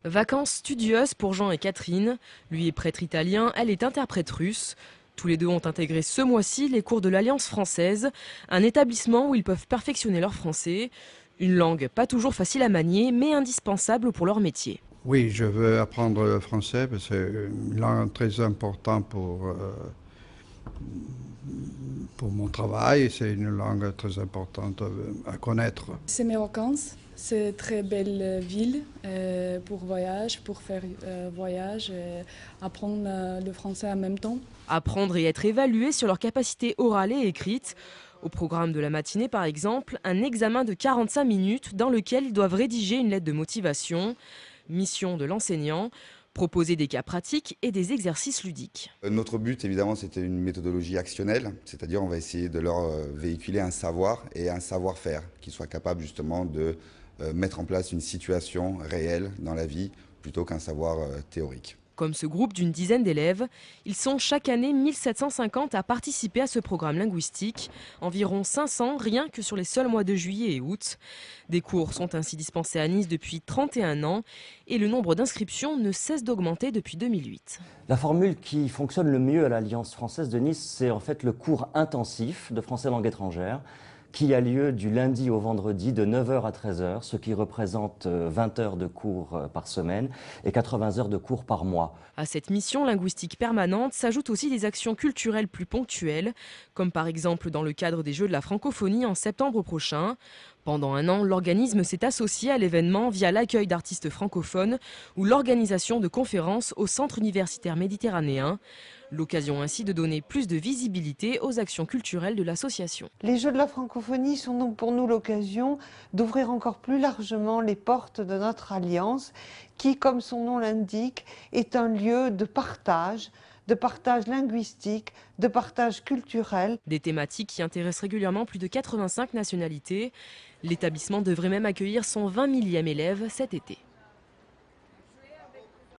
Vacances studieuses pour Jean et Catherine. Lui est prêtre italien, elle est interprète russe. Tous les deux ont intégré ce mois-ci les cours de l'Alliance française, un établissement où ils peuvent perfectionner leur français. Une langue pas toujours facile à manier, mais indispensable pour leur métier. Oui, je veux apprendre le français parce que c'est une langue très importante pour mon travail. C'est une langue très importante à connaître. C'est mes vacances. C'est une très belle ville pour voyage, pour faire voyage, et apprendre le français en même temps. Apprendre et être évalués sur leurs capacités orales et écrites. Au programme de la matinée, par exemple, un examen de 45 minutes dans lequel ils doivent rédiger une lettre de motivation. Mission de l'enseignant, proposer des cas pratiques et des exercices ludiques. Notre but, évidemment, c'était une méthodologie actionnelle, c'est-à-dire on va essayer de leur véhiculer un savoir et un savoir-faire, qu'ils soient capables justement de mettre en place une situation réelle dans la vie plutôt qu'un savoir théorique. Comme ce groupe d'une dizaine d'élèves, ils sont chaque année 1750 à participer à ce programme linguistique, environ 500 rien que sur les seuls mois de juillet et août. Des cours sont ainsi dispensés à Nice depuis 31 ans et le nombre d'inscriptions ne cesse d'augmenter depuis 2008. La formule qui fonctionne le mieux à l'Alliance française de Nice, c'est en fait le cours intensif de français langue étrangère, qui a lieu du lundi au vendredi de 9 h à 13 h, ce qui représente 20 heures de cours par semaine et 80 heures de cours par mois. À cette mission linguistique permanente s'ajoutent aussi des actions culturelles plus ponctuelles, comme par exemple dans le cadre des Jeux de la francophonie en septembre prochain. Pendant un an, l'organisme s'est associé à l'événement via l'accueil d'artistes francophones ou l'organisation de conférences au Centre universitaire méditerranéen. L'occasion ainsi de donner plus de visibilité aux actions culturelles de l'association. Les Jeux de la francophonie sont donc pour nous l'occasion d'ouvrir encore plus largement les portes de notre alliance qui, comme son nom l'indique, est un lieu de partage linguistique, de partage culturel. Des thématiques qui intéressent régulièrement plus de 85 nationalités. L'établissement devrait même accueillir son 20 millième élève cet été.